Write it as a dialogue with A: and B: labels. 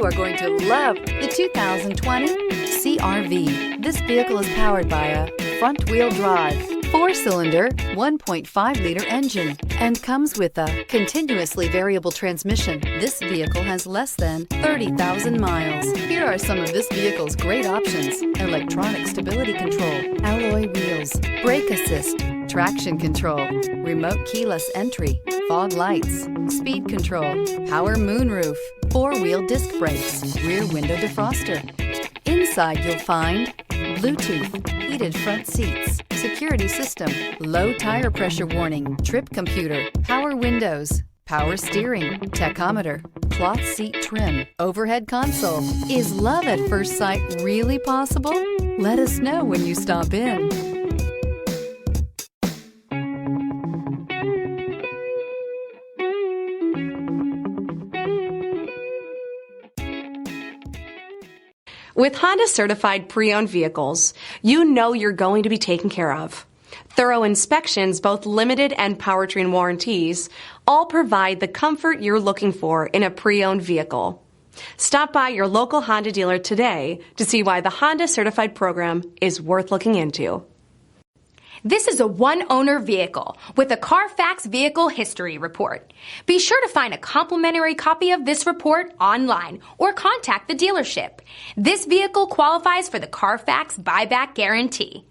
A: are going to love the 2020 CR-V. This vehicle is powered by a front-wheel drive, 4-cylinder, 1.5-liter engine, and comes with a continuously variable transmission. This vehicle has less than 30,000 miles. Here are some of this vehicle's great options: electronic stability control, alloy wheels, brake assist, traction control, remote keyless entry, fog lights, speed control, power moonroof, 4-wheel disc brakes, rear window defroster. Inside you'll find Bluetooth, heated front seats, security system, low tire pressure warning, trip computer, power windows, power steering, tachometer, cloth seat trim, overhead console. Is love at first sight really possible? Let us know when you stop in.
B: With Honda certified pre-owned vehicles, you know you're going to be taken care of. Thorough inspections, both limited and powertrain warranties, all provide the comfort you're looking for in a pre-owned vehicle. Stop by your local Honda dealer today to see why the Honda certified program is worth looking into.
C: This is a one-owner vehicle with a CARFAX Vehicle History report. Be sure to find a complimentary copy of this report online or contact the dealership. This vehicle qualifies for the CARFAX buyback guarantee.